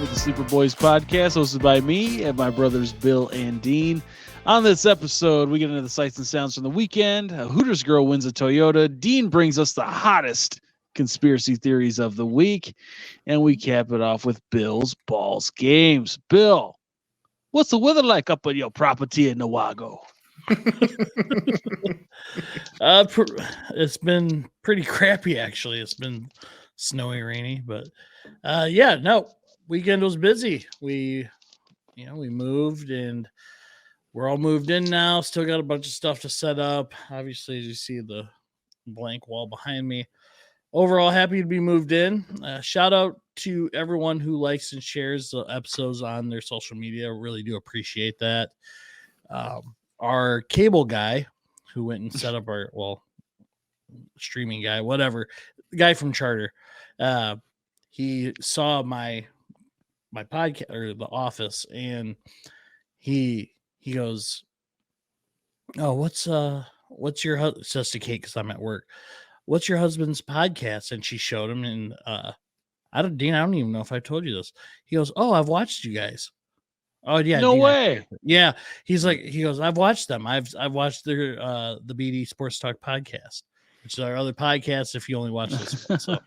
with the Sleeper Boys podcast, hosted by me and my brothers Bill and Dean. On this episode, we get into the sights and sounds from the weekend. A Hooters girl wins a Toyota. Dean brings us the hottest conspiracy theories of the week, and we cap it off with Bill's Balls Games. Bill, what's the weather like up on your property in Nawago? It's been pretty crappy, actually. It's been snowy, rainy, but weekend was busy. We moved and we're all moved in now. Still got a bunch of stuff to set up. Obviously, as you see the blank wall behind me. Overall, happy to be moved in. Shout out to everyone who likes and shares the episodes on their social media. Really do appreciate that. Our cable guy who went and set up our streaming guy, whatever, the guy from Charter, he saw my podcast or the office, and he goes, "Oh, what's your husband?" Says to Kate, because I'm at work. "What's your husband's podcast?" And she showed him, and Dean, I don't even know if I told you this. He goes, "Oh, I've watched you guys." Oh yeah, No Dean, way. Yeah, he goes, "I've watched them. I've watched their the BD Sports Talk podcast, which is our other podcast. If you only watch this one, so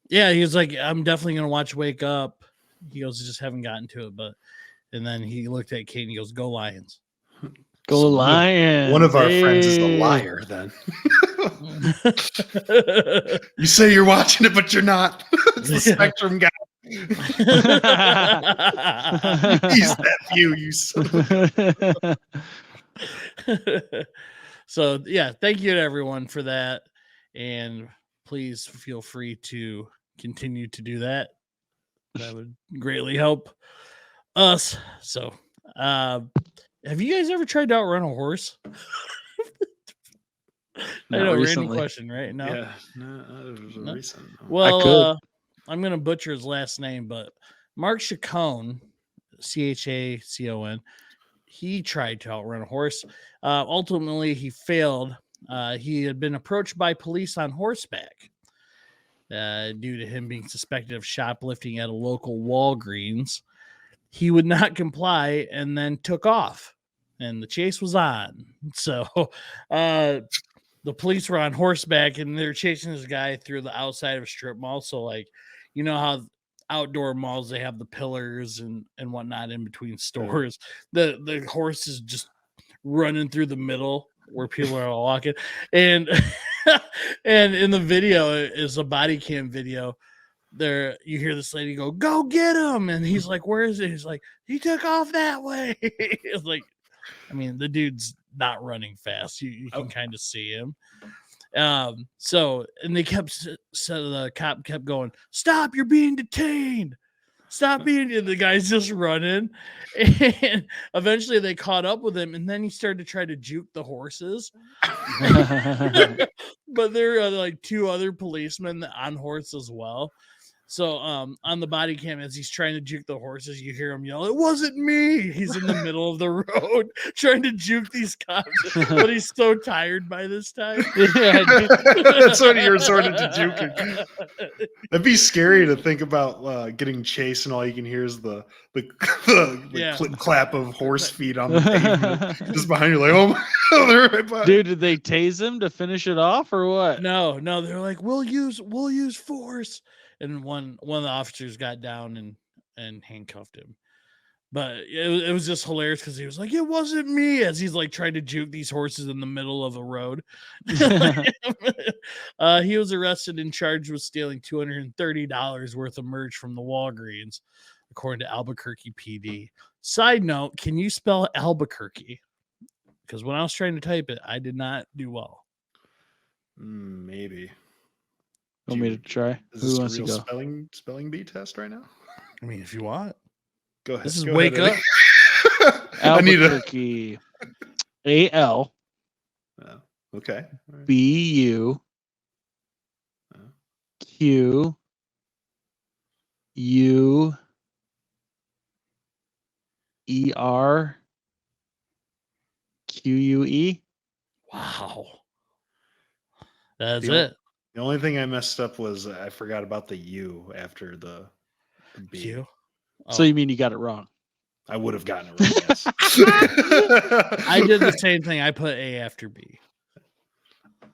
he was like, I'm definitely gonna watch Wake Up." He goes, "I just haven't gotten to it," and then he looked at Kate and he goes, "Go Lions." Go Lions. One of our friends is a liar, then. You say you're watching it, but you're not. It's the Spectrum guy. He's that you son of a... So yeah, thank you to everyone for that, and please feel free to continue to do that. That would greatly help us. So have you guys ever tried to outrun a horse? I know, random question, right? No, yeah, no, it was recent. No. Well, I'm gonna butcher his last name, but Mark Chacon, Chacon, he tried to outrun a horse. Ultimately, he failed. He had been approached by police on horseback due to him being suspected of shoplifting at a local Walgreens. He would not comply and then took off, and the chase was on. So the police were on horseback, and they're chasing this guy through the outside of a strip mall. So, like, you know how outdoor malls, they have the pillars and whatnot in between stores. The horse is just running through the middle where people are walking. And and in the video is a body cam video. There you hear this lady go, "Go get him," and he's like, "Where is it?" He's like, "He took off that way." It's like, I mean, the dude's not running fast. You can kind of see him. So, and they the cop kept going, "Stop, you're being detained. Stop being," and the guy's just running. And eventually they caught up with him, and then he started to try to juke the horses. But there are like two other policemen on horse as well. So on the body cam, as he's trying to juke the horses, you hear him yell, "It wasn't me." He's in the middle of the road trying to juke these cops, but he's so tired by this time. Yeah, that's when he resorted to juking. That'd be scary to think about getting chased and all you can hear is the clip clap of horse feet on the pavement just behind you, like, oh my, they're right behind. Dude, did they tase him to finish it off or what? No, they're like, we'll use force. And one of the officers got down and handcuffed him. But it was just hilarious because he was like, "It wasn't me," as he's like trying to juke these horses in the middle of a road. He was arrested and charged with stealing $230 worth of merch from the Walgreens, according to Albuquerque PD. Side note, can you spell Albuquerque? Because when I was trying to type it, I did not do well. Maybe. Want me to try? Is this a real spelling bee test right now? I mean, if you want. Go ahead. This is Wake Up. Albuquerque. A-L. Okay. B-U. Q. U. E-R. Q-U-E. Wow. That's it. The only thing I messed up was I forgot about the U after the B. Q. So you mean you got it wrong? I would have gotten it right. Yes. I did the same thing. I put A after B.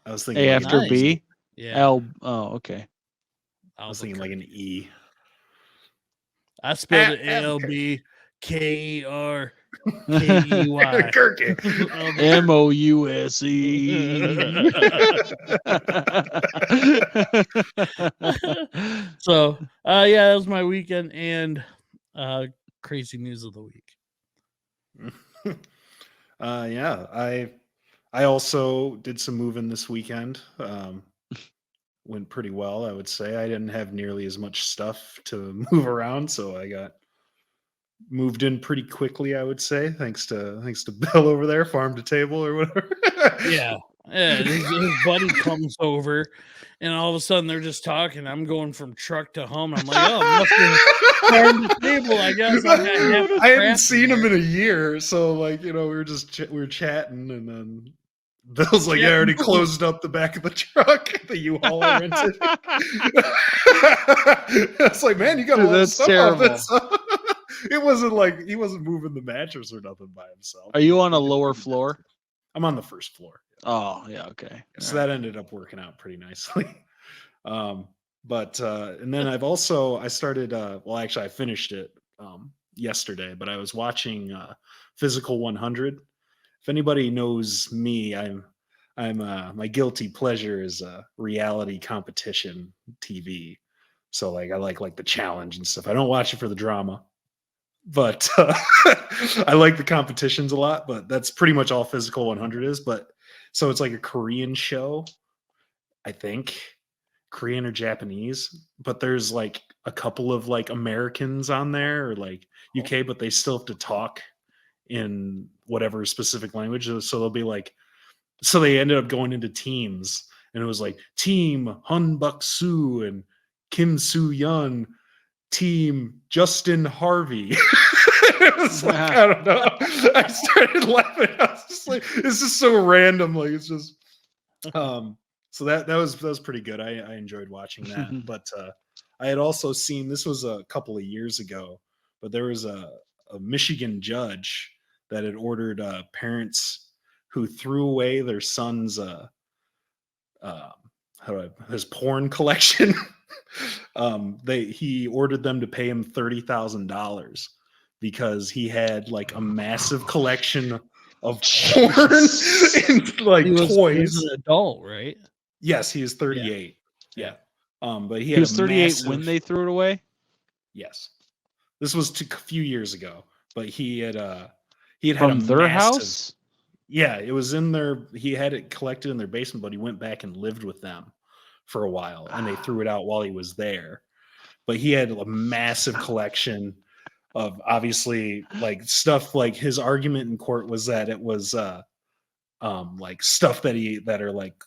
I was thinking A like after Nice. B. Yeah. L. Oh, okay. I was thinking like an E. I spelled it ALB KER KEY. Kirky. MOUSE. So yeah, that was my weekend and crazy news of the week. Yeah, I also did some moving this weekend. Went pretty well, I would say. I didn't have nearly as much stuff to move around, so I got moved in pretty quickly, I would say, thanks to Bill over there, farm to table or whatever. Yeah. Yeah, his buddy comes over, and all of a sudden they're just talking. I'm going from truck to home. I'm like, oh, must be farm to table. I guess I hadn't seen him in a year, so like we were chatting, and then Bill's like, I already closed up the back of the truck, the U-Haul I rented. It's like, man, you got a lot of stuff terrible. on this. It wasn't like he wasn't moving the mattress or nothing by himself. Are you on a lower floor? I'm on the first floor. Oh, yeah, okay. So that ended up working out pretty nicely. But and then I started well, actually I finished it yesterday, but I was watching Physical 100. If anybody knows me, I'm my guilty pleasure is reality competition TV. So like I like the challenge and stuff. I don't watch it for the drama, but I like the competitions a lot. But that's pretty much all Physical 100 is. But so it's like a Korean show, I think, Korean or Japanese. But there's like a couple of like Americans on there or like UK, but they still have to talk in whatever specific language. So they'll be like, so they ended up going into teams, and it was like Team Hun Buk Soo and Kim Soo Yun, Team Justin Harvey. It was like, I don't know. I started laughing. I was just like, it's just so random. Like it's just so that was pretty good. I enjoyed watching that. But I had also seen, this was a couple of years ago, but there was a Michigan judge that had ordered parents who threw away their son's his porn collection. He ordered them to pay him $30,000 because he had like a massive collection of porn and like toys. He was an adult, right? Yes, he is 38. Yeah. But he was 38 when they threw it away. Yes, this was a few years ago, but he had from a their massive house. Yeah, it was in their. He had it collected in their basement, but he went back and lived with them for a while, and they threw it out while he was there. But he had a massive collection of obviously like stuff. Like his argument in court was that it was like stuff that are like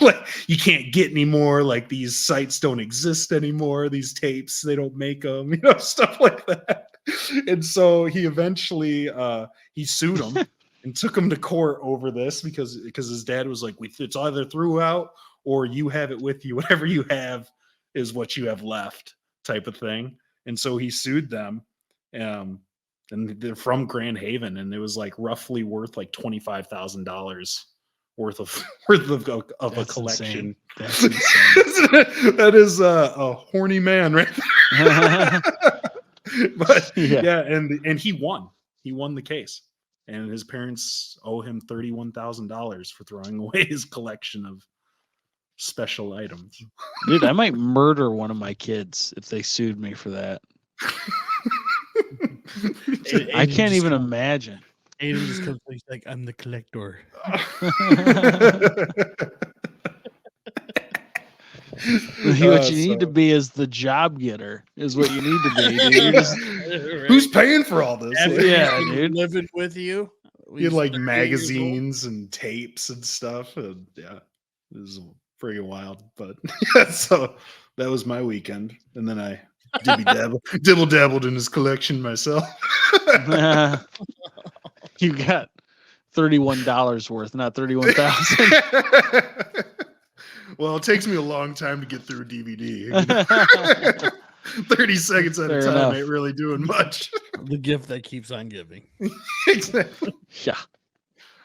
like you can't get anymore. Like these sites don't exist anymore. These tapes, they don't make them. Stuff like that. And so he eventually he sued him. And took him to court over this because his dad was like, it's either threw out or you have it with you. Whatever you have is what you have left, type of thing. And so he sued them, and they're from Grand Haven, and it was like roughly worth like $25,000 worth of a collection. Insane. That's insane. That is a horny man, right there. But yeah, and he won. He won the case. And his parents owe him $31,000 for throwing away his collection of special items. Dude, I might murder one of my kids if they sued me for that. I can't even imagine. Aiden just comes like, I'm the collector. What you need to be is the job getter, is what you need to be, dude. You're just, who's paying for all this? Yeah, dude. Living with you. He had like magazines and tapes and stuff. And yeah, it was pretty wild. But yeah, so that was my weekend. And then I dibble dabbled in his collection myself. You got $31 worth, not 31,000. Well, it takes me a long time to get through DVD. 30 seconds at Fair a time enough. ain't really doing much. The gift that keeps on giving. Exactly. Yeah.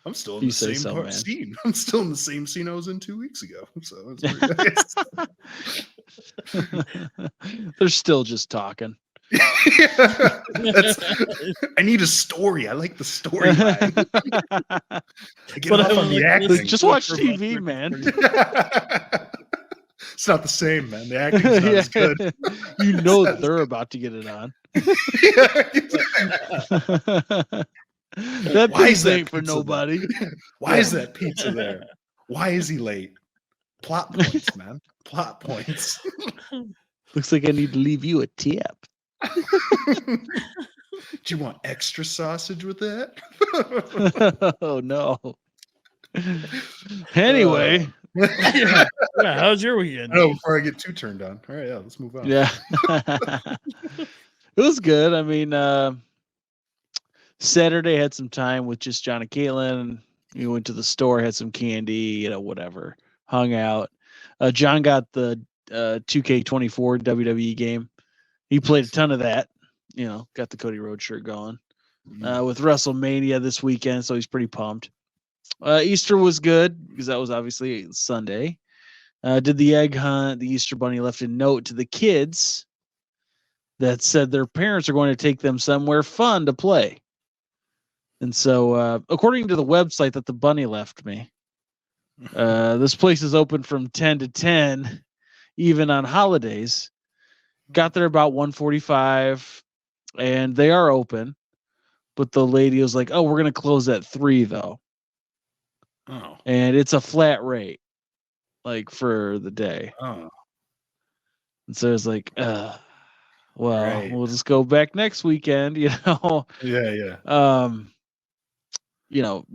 I'm still in You the say same so, man. scene. I'm still in the same scene I was in 2 weeks ago. So it's pretty nice. They're still just talking. I need a story. I like the storyline. I get But off I on the like acting. listening Just to it watch for TV, about man. 30 seconds. It's not the same, man. The acting's not as good. You know they're about to get it on. That Why is pizza that ain't for pizza nobody. Why is that pizza there? Why is he late? Plot points, man. Plot points. Looks like I need to leave you a tip. Do you want extra sausage with that? Oh no. Anyway, Yeah, how's your weekend? No, before I get too turned on. All right, yeah, let's move on. yeah. It was good. I mean, Saturday had some time with just John and Caitlin. We went to the store, had some candy, whatever. Hung out. John got the 2K24 WWE game. He played a ton of that. Got the Cody Rhodes shirt going. With WrestleMania this weekend, so he's pretty pumped. Easter was good because that was obviously Sunday. Did the egg hunt. The Easter Bunny left a note to the kids that said their parents are going to take them somewhere fun to play. And so, according to the website that the bunny left me, this place is open from 10 to 10, even on holidays. Got there about 1:45, and they are open. But the lady was like, "Oh, we're gonna close at 3, though." Oh. And it's a flat rate, like for the day. Oh. And so it's like, well, Right. we'll just go back next weekend, Yeah, yeah.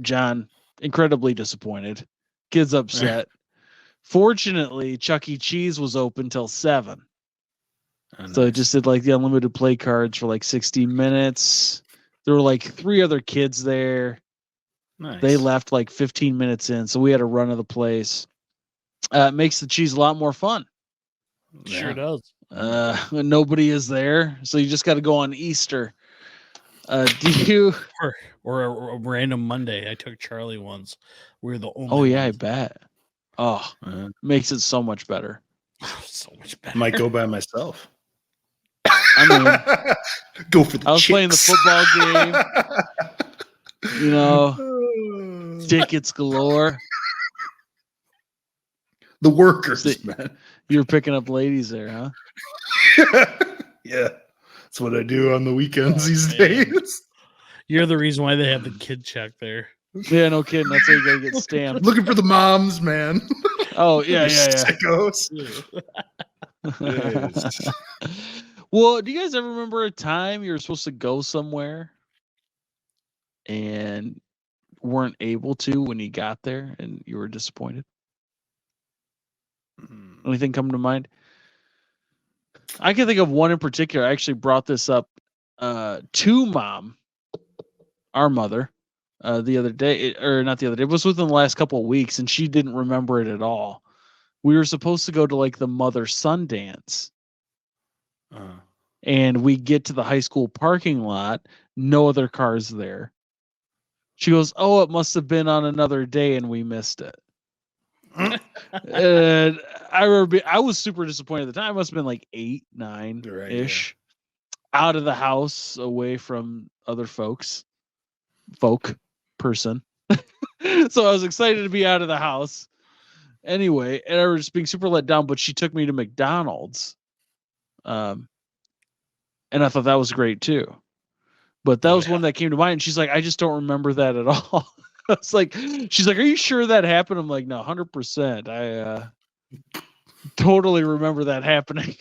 John incredibly disappointed. Kids upset. Fortunately, Chuck E. Cheese was open till 7. Oh, So nice. it just did like the unlimited play cards for like 60 minutes. There were like 3 other kids there. Nice. They left like 15 minutes in, so we had a run of the place. It makes the cheese a lot more fun. Sure does. When nobody is there, so you just got to go on Easter. Do you? Or a random Monday? I took Charlie once. We're the only. Oh yeah, I ones. bet. Oh, makes it so much better. So much better. Might go by myself. I mean, go for the. I was playing the football game. Tickets galore. The workers, man. You were picking up ladies there, huh? Yeah, that's what I do on the weekends these days. You're the reason why they have the kid check there. Yeah, no kidding. That's why you gotta get stamped. Looking for the moms, man. Oh yeah. Sickos. Well, do you guys ever remember a time you were supposed to go somewhere and weren't able to when you got there and you were disappointed? Anything come to mind? I can think of one in particular. I actually brought this up to Mom, our mother, the other day, or not the other day. It was within the last couple of weeks, and she didn't remember it at all. We were supposed to go to like the mother-son dance. And we get to the high school parking lot, no other cars there. She goes, "Oh, it must have been on another day and we missed it." And I remember I was super disappointed at the time. I must have been like 8, 9-ish. Out of the house, away from other person. So I was excited to be out of the house. Anyway, and I was just being super let down, but she took me to McDonald's. And I thought that was great too. But that was one that came to mind. And she's like, "I just don't remember that at all." It's like, she's like, "Are you sure that happened?" I'm like, "No, 100%. I totally remember that happening."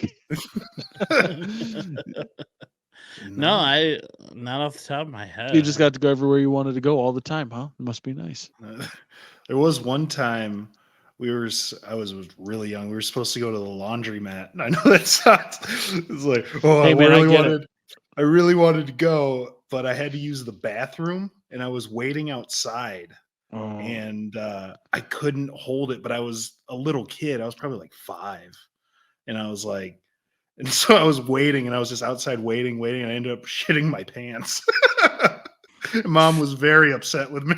No, not off the top of my head. You just got to go everywhere you wanted to go all the time, huh? It must be nice. There was one time I was really young. We were supposed to go to the laundromat. And I know that sounds, it's like, hey, man, I really wanted to go, but I had to use the bathroom and I was waiting outside and I couldn't hold it, but I was a little kid. I was probably like 5. And I was like, And so I was waiting, and I was just outside waiting, and I ended up shitting my pants. Mom was very upset with me.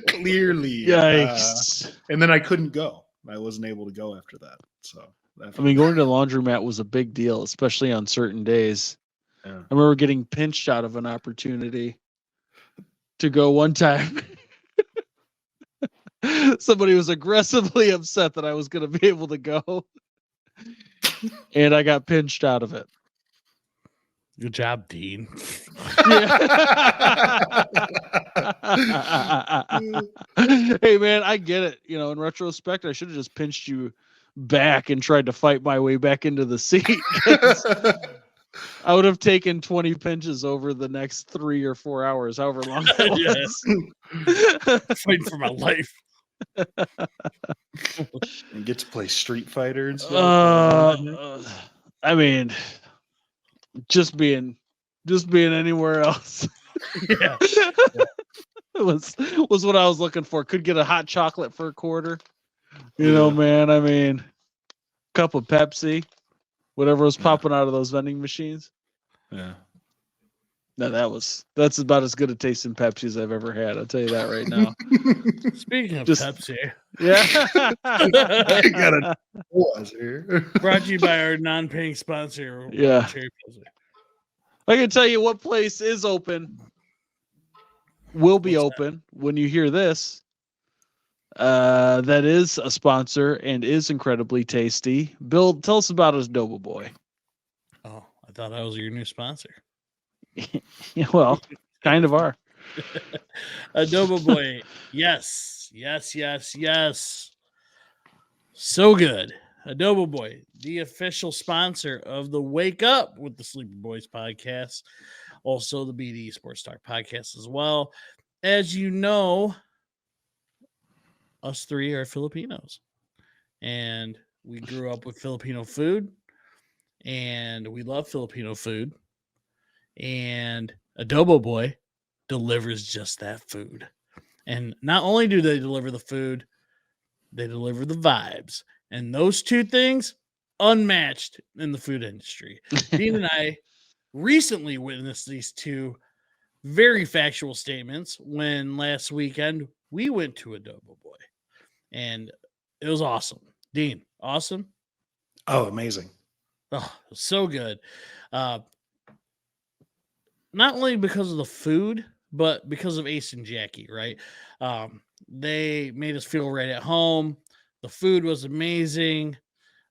Clearly. Yikes. And then I couldn't go. I wasn't able to go after that. So I mean, going to the laundromat was a big deal, especially on certain days. yeah. I remember getting pinched out of an opportunity to go one time. Somebody was aggressively upset that I was going to be able to go. And I got pinched out of it. Good job, Dean. Hey, man, I get it. You know, in retrospect, I should have just pinched you back and tried to fight my way back into the seat. I would have taken 20 pinches over the next 3 or 4 hours, however long that was. Fighting for my life. And get to play Street Fighter and stuff. I mean, just being anywhere else. Yeah. was what I was looking for. Could get a hot chocolate for a quarter. You know, man. I mean, cup of Pepsi, whatever was popping out of those vending machines. Yeah. No, that's about as good a tasting Pepsi as I've ever had. I'll tell you that right now. Speaking of Pepsi, yeah, I got a pause here. Brought to you by our non-paying sponsor. Yeah. Cherry Pepsi. I can tell you what place is open. Will be What's open when you hear this. That is a sponsor and is incredibly tasty. Bill, tell us about Adobo Boy. Oh, I thought I was your new sponsor. Yeah, well, kind of are. Adobo Boy. Yes. So good. Adobo Boy, the official sponsor of the Wake Up with the Sleepy Boys podcast, also the BD Sports Talk podcast as well. As you know, us three are Filipinos, and we grew up with Filipino food, and we love Filipino food, and Adobo Boy delivers just that food. And not only do they deliver the food, they deliver the vibes. And those two things, unmatched in the food industry. Dean and I recently witnessed these two very factual statements when last weekend we went to Adobo Boy. And it was awesome. Dean, awesome? Oh, amazing. Oh, so good. Not only because of the food, but because of Ace and Jackie, right? They made us feel right at home. The food was amazing.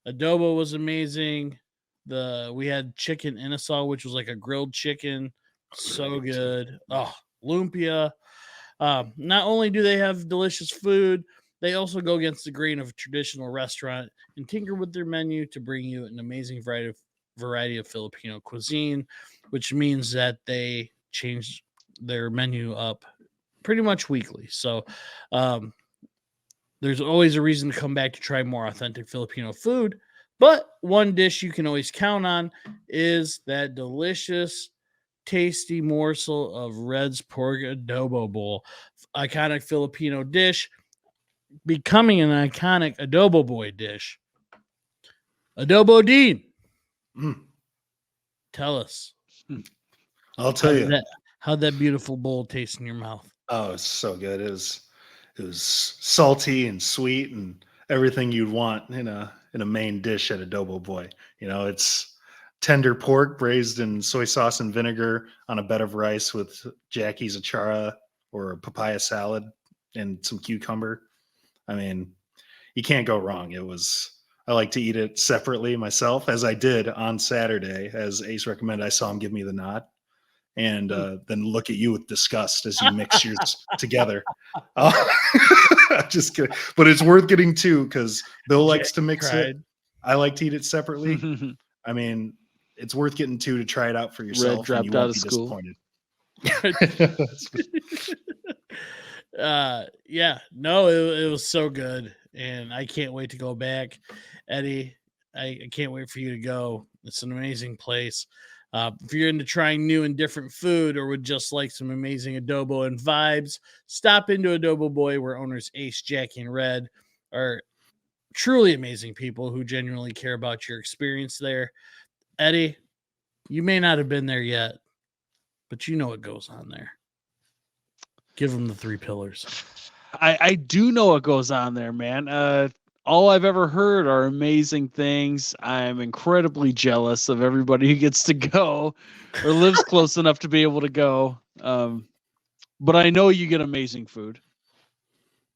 Adobo was amazing. We had chicken inasal, which was like a grilled chicken. So good. Oh, lumpia. Not only do they have delicious food, they also go against the grain of a traditional restaurant and tinker with their menu to bring you an amazing variety of Filipino cuisine, which means that they change their menu up pretty much weekly. So there's always a reason to come back to try more authentic Filipino food. But one dish you can always count on is that delicious, tasty morsel of Red's pork adobo bowl. Iconic Filipino dish, becoming an iconic Adobo Boy dish. Adobo Dean. Tell us. I'll tell you. How'd that beautiful bowl taste in your mouth? Oh, it's so good. It was salty and sweet and everything you'd want in a main dish at Adobo Boy. You know, it's tender pork braised in soy sauce and vinegar on a bed of rice with Jackie's achara or a papaya salad and some cucumber. I mean, you can't go wrong. I like to eat it separately myself, as I did on Saturday, as Ace recommended. I saw him give me the nod. And then look at you with disgust as you mix yours together. Just kidding. But it's worth getting two because Bill likes to mix it. I like to eat it separately. I mean, it's worth getting two to try it out for yourself. Red dropped and you out won't of be school. Disappointed. Yeah, no, it was so good. And I can't wait to go back. Eddie, I can't wait for you to go. It's an amazing place. If you're into trying new and different food or would just like some amazing adobo and vibes, stop into Adobo Boy, where owners Ace, Jackie, and Red are truly amazing people who genuinely care about your experience there. Eddie, you may not have been there yet, but you know what goes on there. Give them the 3 pillars. I do know what goes on there, man. All I've ever heard are amazing things. I'm incredibly jealous of everybody who gets to go or lives close enough to be able to go. But I know you get amazing food.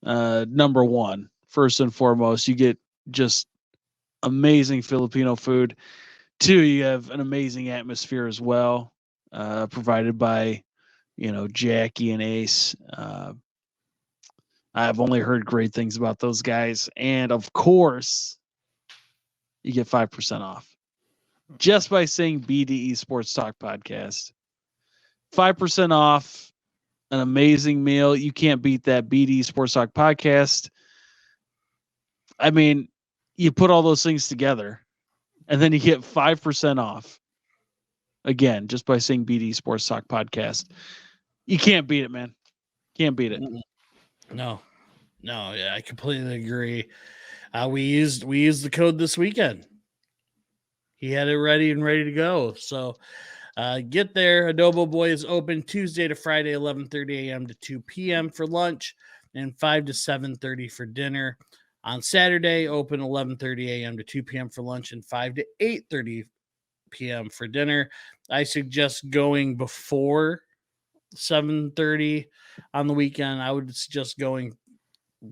Number one, first and foremost, you get just amazing Filipino food. 2, you have an amazing atmosphere as well, provided by, Jackie and Ace. I've only heard great things about those guys. And of course, you get 5% off just by saying BDE Sports Talk Podcast. 5% off an amazing meal. You can't beat that. BDE Sports Talk Podcast. I mean, you put all those things together and then you get 5% off. Again, just by saying BDE Sports Talk Podcast. You can't beat it, man. Can't beat it. No, yeah, I completely agree. We used the code this weekend. He had it ready to go. So get there. Adobo Boy is open Tuesday to Friday, 11:30 a.m. to 2 p.m. for lunch and 5 to 7:30 for dinner. On Saturday, open 11:30 a.m. to 2 p.m. for lunch and 5 to 8:30 p.m. for dinner. I suggest going before 7:30 on the weekend. I would suggest going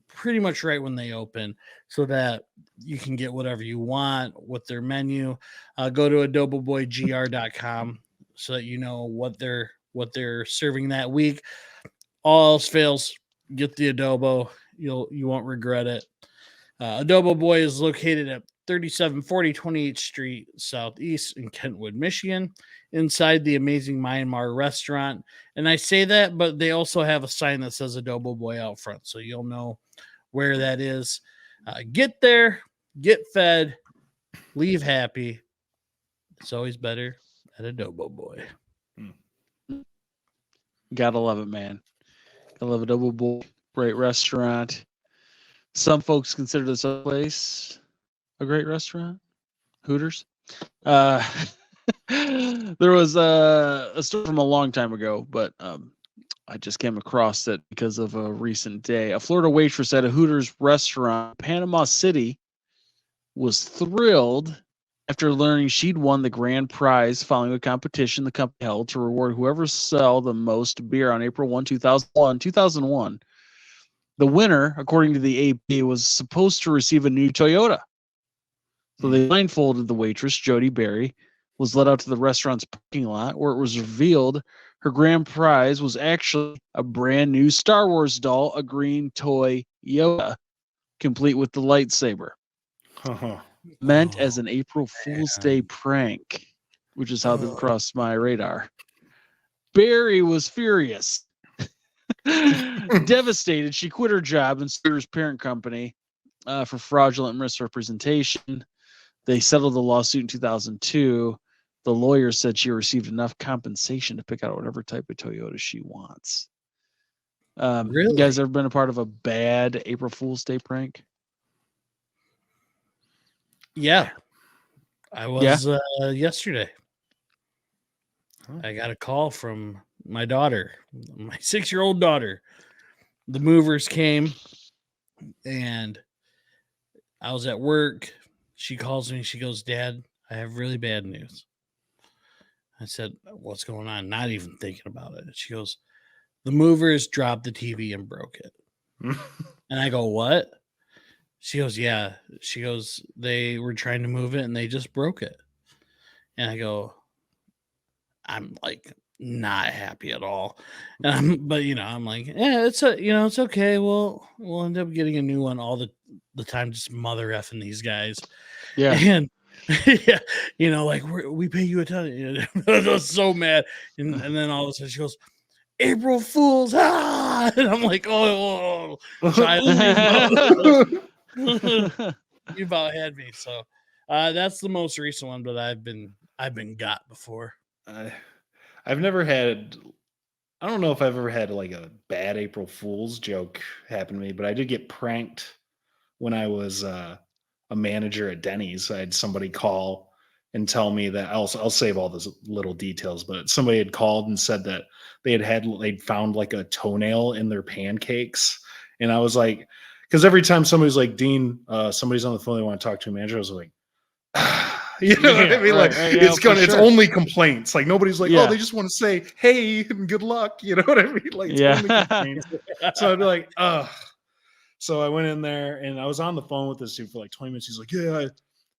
pretty much right when they open so that you can get whatever you want with their menu. Go to adoboboygr.com so that you know what they're serving that week. All else fails, get the adobo. You won't regret it. Adobo Boy is located at 3740 28th Street Southeast in Kentwood, Michigan, inside the amazing Myanmar restaurant. And I say that, but they also have a sign that says Adobo Boy out front, so you'll know where that is. Get there, get fed, leave happy. It's always better at Adobo Boy. Gotta love it, man. I love Adobo Boy. Great restaurant. Some folks consider this place a great restaurant. Hooters. There was a story from a long time ago, but I just came across it because of a recent day. A Florida waitress at a Hooters restaurant in Panama City was thrilled after learning she'd won the grand prize following a competition the company held to reward whoever sell the most beer on April 1, 2001. The winner, according to the AP, was supposed to receive a new Toyota. So they blindfolded the waitress, Jody Berry, was led out to the restaurant's parking lot where it was revealed her grand prize was actually a brand new Star Wars doll, a green toy Yoda, complete with the lightsaber. Meant as an April Fool's Day prank, which is how this crossed my radar. Barry was furious. Devastated, she quit her job and sued her parent company for fraudulent misrepresentation. They settled the lawsuit in 2002. The lawyer said she received enough compensation to pick out whatever type of Toyota she wants. Really? You guys ever been a part of a bad April Fool's Day prank? Yeah. I was yesterday. I got a call from my daughter, my 6-year-old daughter. The movers came and I was at work. She calls me. She goes, "Dad, I have really bad news." I said, "What's going on?" Not even thinking about it. She goes, "The movers dropped the TV and broke it." And I go, "What?" She goes, "Yeah." She goes, "They were trying to move it and they just broke it." And I go, I'm like not happy at all. But I'm like, yeah, it's okay. We'll end up getting a new one all the time, just mother effing these guys. Yeah. And yeah, like we pay you a ton. I was so mad. And then all of a sudden she goes, "April Fools!" Ah! And I'm like, oh child, you about had me. So that's the most recent one, but I've been got before. I've never had. I don't know if I've ever had like a bad April Fool's joke happen to me, but I did get pranked when I was a manager at Denny's. I had somebody call and tell me that I'll save all those little details, but somebody had called and said that they'd found like a toenail in their pancakes. And I was like, because every time somebody's like, Dean, somebody's on the phone, they want to talk to a manager, I was like, you know what I mean? Like it's only complaints. Like nobody's like, oh, they just want to say, hey, and good luck. You know what I mean? Like it's only complaints. So I'd be like, so I went in there and I was on the phone with this dude for like 20 minutes. He's like, yeah, I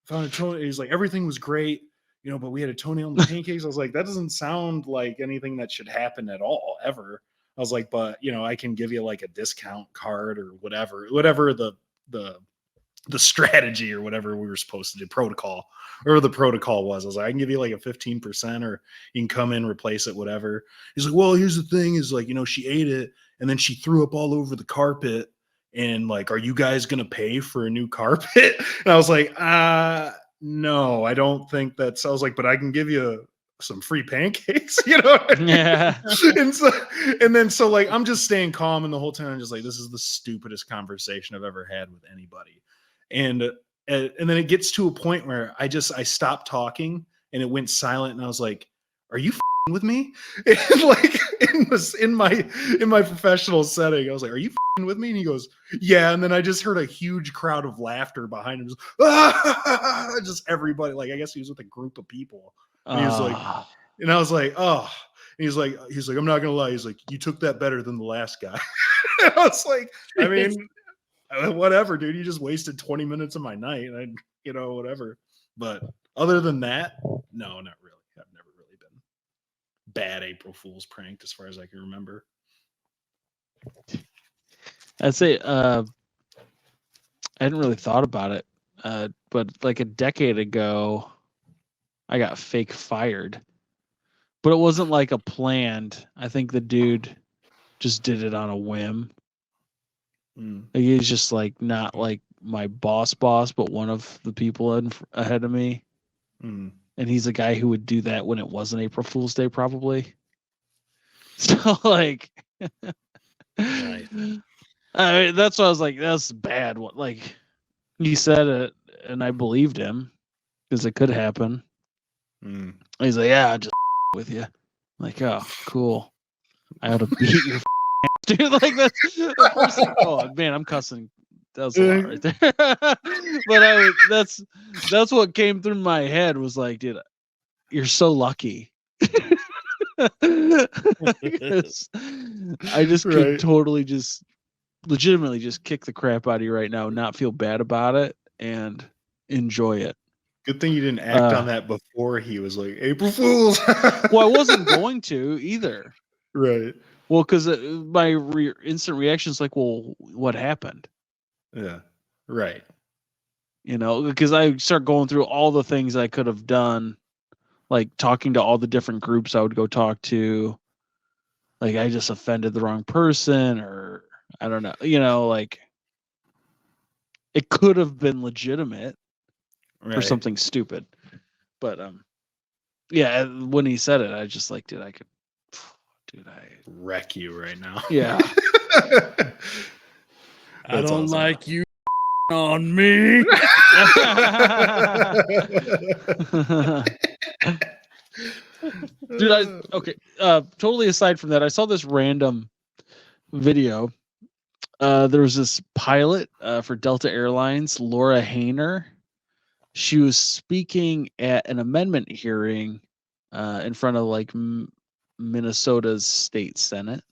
found a toenail. He's like, everything was great, you know, but we had a toenail in the pancakes. I was like, that doesn't sound like anything that should happen at all, ever. I was like, but you know, I can give you like a discount card or whatever the strategy or whatever we were supposed to do, protocol, or the protocol was. I was like, I can give you like a 15% or you can come in, replace it, whatever. He's like, well, here's the thing is like, you know, she ate it and then she threw up all over the carpet. And like, are you guys going to pay for a new carpet? And I was like, no, I don't think that's, I was like, but I can give you some free pancakes, you know? Yeah. and then so like, I'm just staying calm. And the whole time I'm just like, this is the stupidest conversation I've ever had with anybody. And then it gets to a point where I stopped talking and it went silent. And I was like, are you with me? And like in my professional setting, I was like, are you with me? And he goes, yeah. And then I just heard a huge crowd of laughter behind him. Just everybody, like, I guess he was with a group of people. And he was like, and I was like, oh, and he's like, I'm not gonna lie. He's like, you took that better than the last guy. And I was like, I mean, whatever, dude, you just wasted 20 minutes of my night. And you know, whatever. But other than that, no, not really. I've never really been bad April Fool's pranked as far as I can remember. I'd say I hadn't really thought about it, but like a decade ago, I got fake fired, but it wasn't like a planned. I think the dude just did it on a whim. Like, he's just like not like my boss, but one of the people ahead of me. And he's a guy who would do that when it wasn't April Fool's Day, probably. So like, Right. I mean, that's why I was like, that's bad. What, like, he said it, and I believed him because it could happen. He's like, yeah, I just with you. I'm like, oh, cool. I ought to beat your dude. Like that's the first thing. Oh man, I'm cussing. That was a lot right there. But that's what came through my head was like, dude, you're so lucky. I just could totally just legitimately just kick the crap out of you right now, not feel bad about it, and enjoy it. Good thing you didn't act on that before he was like, April Fools. Well, I wasn't going to either. Right. Well, because my instant reaction is like, well, what happened? Yeah. Right. You know, because I start going through all the things I could have done, like talking to all the different groups I would go talk to. Like, I just offended the wrong person, or I don't know, you know, like it could have been legitimate for something stupid. But yeah, when he said it, I just like, I wreck you right now. Yeah. I don't awesome. Like you on me. Dude, okay. Totally aside from that, I saw this random video. There was this pilot for Delta Airlines, Laura Hayner. She was speaking at an amendment hearing in front of like Minnesota's state senate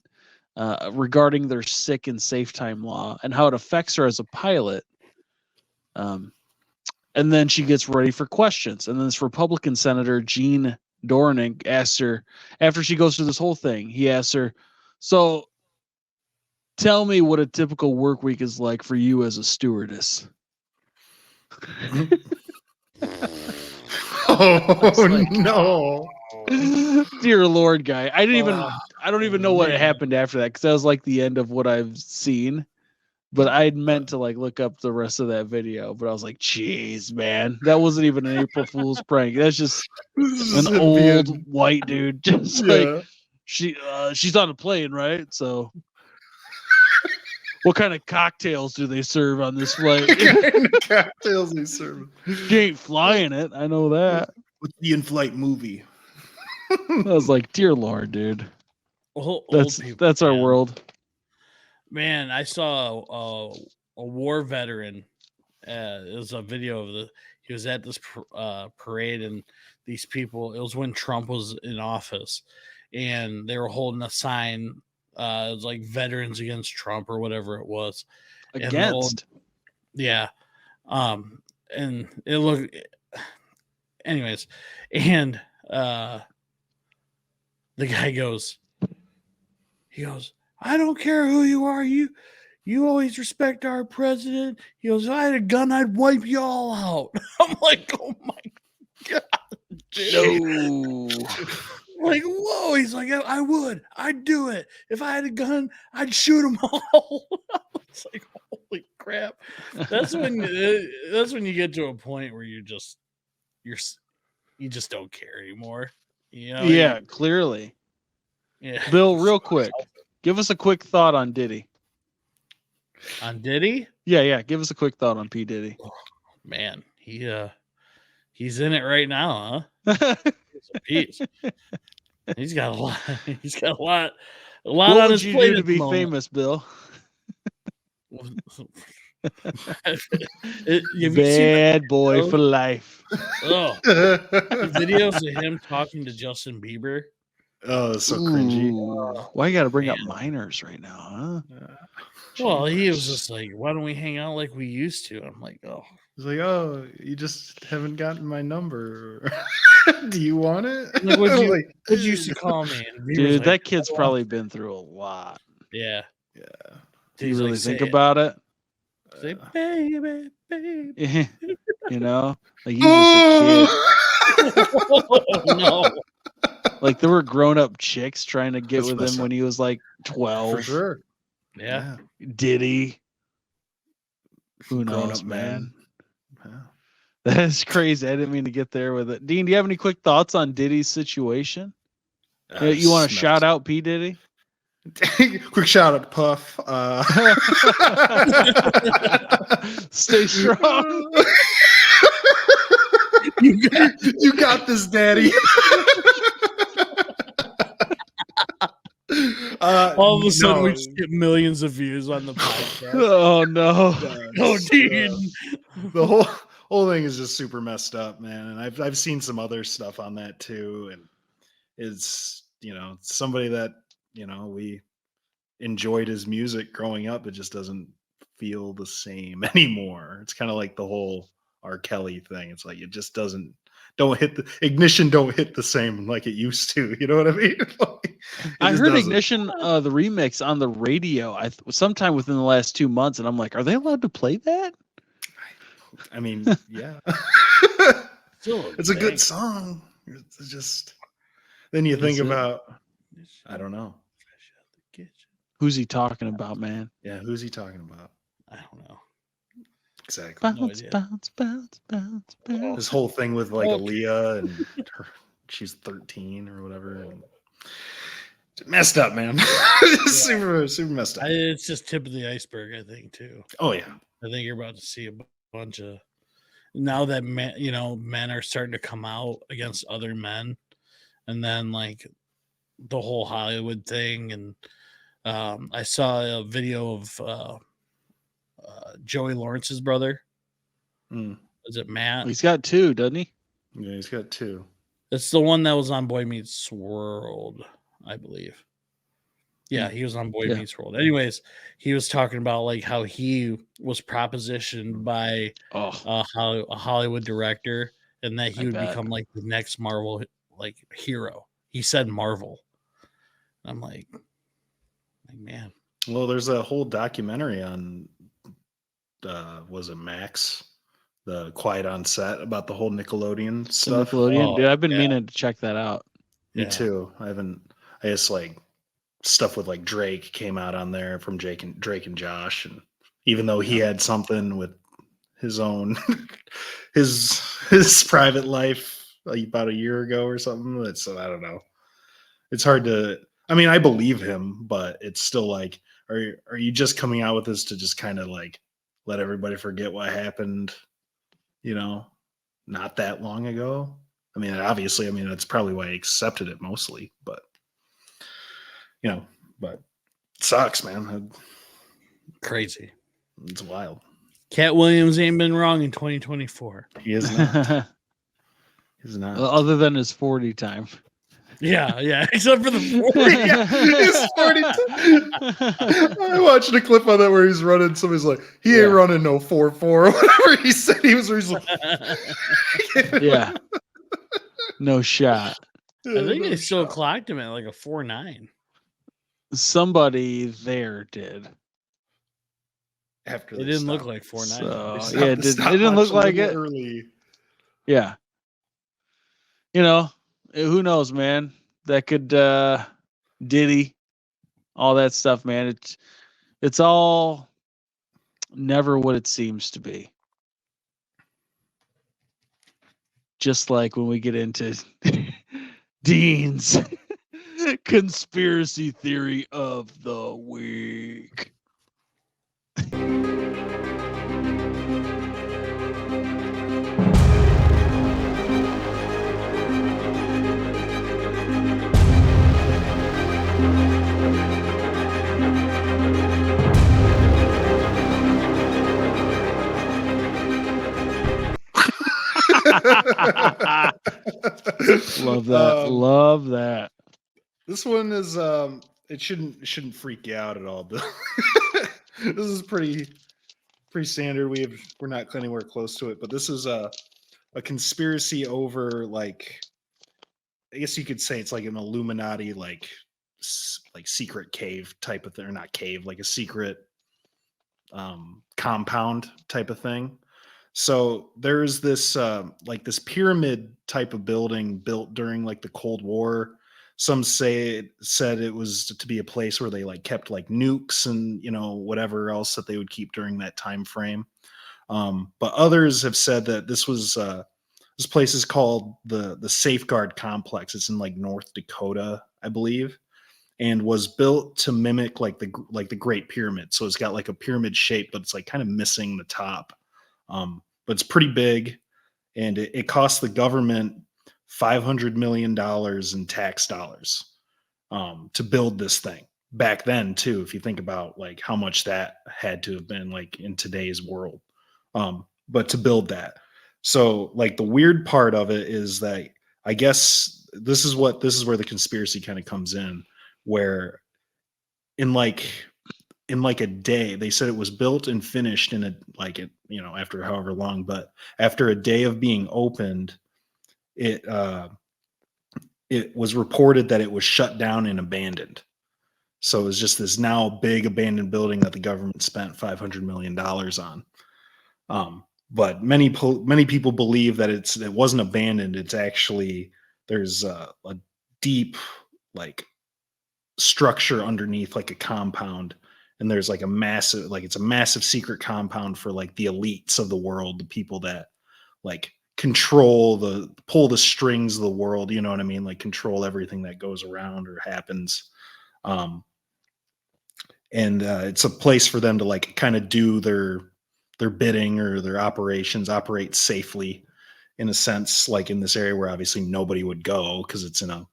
regarding their sick and safe time law and how it affects her as a pilot. And then she gets ready for questions. And then this Republican Senator, Gene Dornick, asks her, after she goes through this whole thing, he asks her, so tell me what a typical work week is like for you as a stewardess. Oh, like, no. Dear Lord, guy. I don't even know what happened after that, because that was like the end of what I've seen. But I'd meant to like look up the rest of that video, but I was like, "Jeez, man, that wasn't even an April Fool's prank. That's just an old white dude, just like she's on a plane, right?" So, What kind of cocktails do they serve on this flight? What kind of cocktails they serve? You ain't flying it. I know that. What's the in-flight movie? I was like, dear Lord, dude. Old That's people, our man. world. Man, I saw a war veteran. It was a video of he was at this parade, and these people, it was when Trump was in office, and they were holding a sign. It was like Veterans Against Trump or whatever it was. Against. Yeah. And it looked, anyways, and the guy goes, I don't care who you are. You always respect our president. He goes, if I had a gun, I'd wipe you all out. I'm like, oh my God. Dude. No. Like, whoa. He's like, I would. I'd do it. If I had a gun, I'd shoot them all. It's like, holy crap. That's when you get to a point where you just don't care anymore. You know? Yeah, clearly. Yeah. Bill, real quick, give us a quick thought on Diddy. On Diddy? Yeah. Give us a quick thought on P. Diddy. Oh, man, he's in it right now, huh? He's a piece. He's got a lot. He's got a lot What on would his you plate do to at the be moment. famous, Bill? Have you seen Bad boy video? for life. Oh, the videos of him talking to Justin Bieber. Oh, it's so cringy. Why you got to bring up minors right now, huh? Well, he was just like, why don't we hang out like we used to? I'm like, oh. He's like, oh, you just haven't gotten my number. Do you want it? Like, what'd you used to call me? And Bieber's Dude, like, that kid's probably been through a lot. yeah. Do you He's really like, think say it. about it? Say, baby. You know, like he's just a kid. Oh, no. Like there were grown-up chicks trying to get That's with messed him up. when he was like 12. For sure. Yeah. Diddy. Who Grown knows, up man? Yeah. That is crazy. I didn't mean to get there with it. Dean, do you have any quick thoughts on Diddy's situation? You want to shout out P. Diddy? Quick shout out to Puff. Stay strong. You got this, Daddy. All of a sudden, we no. just get millions of views on the podcast. Oh no. Oh, dude. The whole thing is just super messed up, man. And I've seen some other stuff on that too, and it's somebody that we enjoyed his music growing up. It just doesn't feel the same anymore. It's kind of like the whole R. Kelly thing. It's like it just don't hit the ignition, don't hit the same like it used to. You know what I mean? I heard doesn't. Ignition, the remix on the radio. Sometime within the last 2 months, and I'm like, are they allowed to play that? I mean, yeah, Still it's a good song. It's just then you think about, I don't know. Who's he talking about, man? Yeah, who's he talking about? I don't know. Exactly. Bounce, bounce, bounce, bounce, bounce. This whole thing with like Aaliyah and she's 13 or whatever. And messed up, man. super messed up. It's just tip of the iceberg, I think, too. Oh yeah. I think you're about to see a bunch of now that men are starting to come out against other men, and then like the whole Hollywood thing. And I saw a video of Joey Lawrence's brother. Is it Matt? He's got 2, doesn't he? Yeah, he's got 2. It's the one that was on Boy Meets World, I believe. Yeah, he was on Boy Meets World. Anyways, he was talking about like how he was propositioned by a Hollywood director, and that he would become like the next Marvel like hero. He said Marvel. I'm like, man. Well, there's a whole documentary on was it Max? The Quiet on Set about the whole Nickelodeon stuff. Dude, I've been meaning to check that out. Me too. I guess like stuff with like Drake came out on there from Drake and Josh, and even though he had something with his own his private life about a year ago or something, so I don't know. It's hard to. I mean, I believe him, but it's still like, are you just coming out with this to just kind of like let everybody forget what happened, not that long ago? I mean, obviously, that's probably why I accepted it mostly, but but it sucks, man. Crazy. It's wild. Cat Williams ain't been wrong in 2024. He is not. He's not. Well, other than his 40 time. Yeah, except for the 40. I watched a clip on that where he's running. Somebody's like, he ain't running no 4.4 or whatever he said. He was like, yeah, no shot. I think they still clocked him at like a 4.9. Somebody there did. After it didn't look like 4.9. So, yeah, it didn't look like it. Early. Yeah. Who knows, man? That could Diddy, all that stuff, man. It's all never what it seems to be. Just like when we get into Dean's conspiracy theory of the week. Love that. Love that. This one is it shouldn't freak you out at all, but this is pretty standard. We're not anywhere close to it, but this is a conspiracy over, like, I guess you could say it's like an Illuminati like secret cave type of thing, or not cave, like a secret compound type of thing. So there's this like this pyramid type of building built during like the Cold War. Some said it was to be a place where they like kept like nukes and whatever else that they would keep during that time frame. But others have said that this place is called the Safeguard Complex. It's in like North Dakota, I believe, and was built to mimic like the Great Pyramid. So it's got like a pyramid shape, but it's like kind of missing the top. But it's pretty big, and it cost the government $500 million in tax dollars to build this thing back then too. If you think about like how much that had to have been like in today's world, but to build that. So like the weird part of it is that I guess this is where the conspiracy kind of comes in, where in like a day, they said it was built and finished after however long, but after a day of being opened, it was reported that it was shut down and abandoned. So it was just this now big abandoned building that the government spent $500 million on. But many people believe that it wasn't abandoned. It's actually, there's a deep like structure underneath, like a compound. And there's like it's a massive secret compound for like the elites of the world, the people that like pull the strings of the world, you know what I mean? Like control everything that goes around or happens. And it's a place for them to like kind of do their bidding or their operations, operate safely in a sense, like in this area where obviously nobody would go because it's in a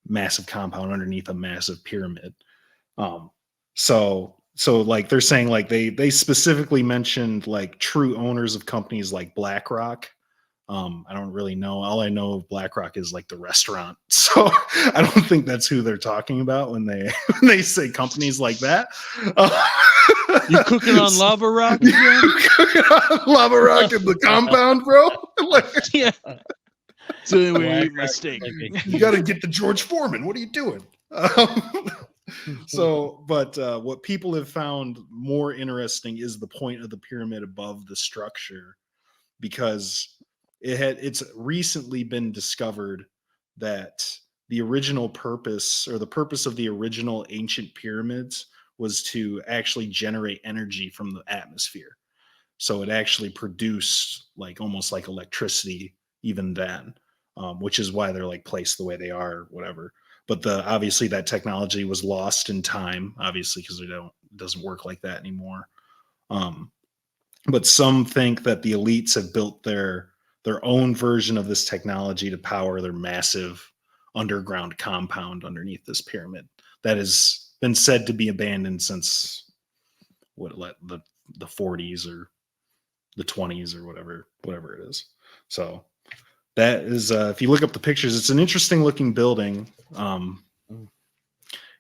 massive compound underneath a massive pyramid. So like they're saying like they specifically mentioned like true owners of companies like BlackRock. I don't really know. All I know of BlackRock is like the restaurant. So I don't think that's who they're talking about when they say companies like that. You cooking on lava rock again? You cooking on lava rock in the compound, bro? Like, yeah. So we mistake. You got to get the George Foreman. What are you doing? But what people have found more interesting is the point of the pyramid above the structure, because it's recently been discovered that the original purpose, or the purpose of the original ancient pyramids, was to actually generate energy from the atmosphere. So it actually produced like almost like electricity even then, which is why they're like placed the way they are or whatever. But obviously that technology was lost in time, obviously, because doesn't work like that anymore. But some think that the elites have built their own version of this technology to power their massive underground compound underneath this pyramid that has been said to be abandoned since the 40s or the 20s or whatever it is. So that is, if you look up the pictures, it's an interesting looking building.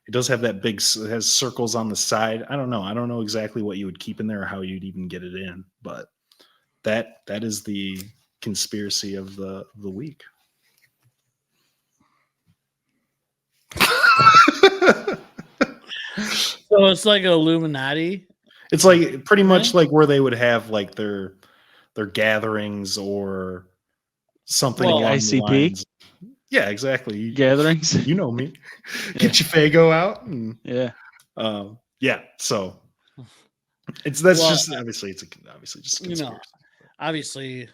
It does have that it has circles on the side. I don't know exactly what you would keep in there or how you'd even get it in, but that is the conspiracy of the week. So it's like an Illuminati. It's like pretty much like where they would have like their gatherings or something along ICP? the lines. Yeah, exactly. Gatherings. You know me. Get your Fago out. And, Yeah. Yeah. So just obviously just a conspiracy. Obviously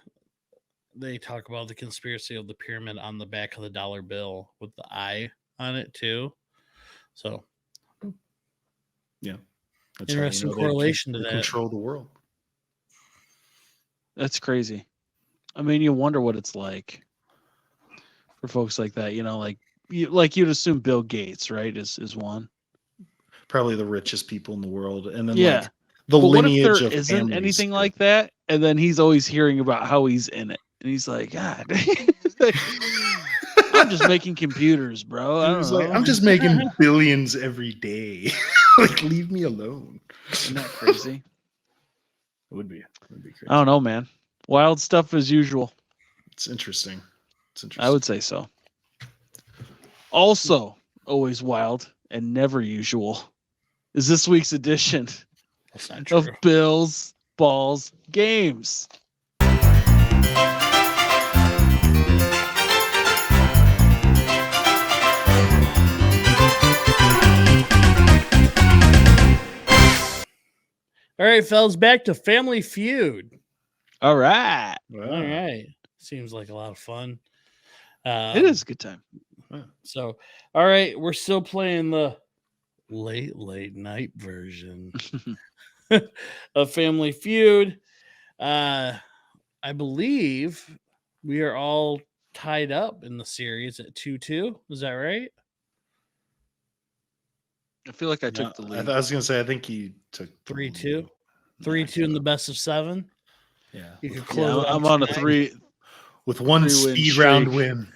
they talk about the conspiracy of the pyramid on the back of the dollar bill with the eye on it too. So yeah, that's interesting correlation to that. Control the world. That's crazy. I mean, you wonder what it's like for folks like that. Like you'd assume Bill Gates, right, is one. Probably the richest people in the world, and then yeah, like the but lineage what if there of isn't families. anything like that, and then he's always hearing about how he's in it, and he's like, God, I'm just making computers, bro. I don't know. I'm just making billions every day. Like, leave me alone. Isn't that crazy? It would be crazy. I don't know, man. Wild stuff as usual. It's interesting. I would say so. Also, always wild and never usual is this week's edition of Bills, Balls, Games. All right, fellas, back to Family Feud. All right. All right. Seems like a lot of fun. It is a good time. So, all right, we're still playing the late night version of Family Feud. I believe we are all tied up in the series at 2-2. Is that right? I feel like I took the lead. I was going to say, I think he took 3-2. 3-2 in the best of 7. Yeah. You could close. I'm on a 3 with one speed round win.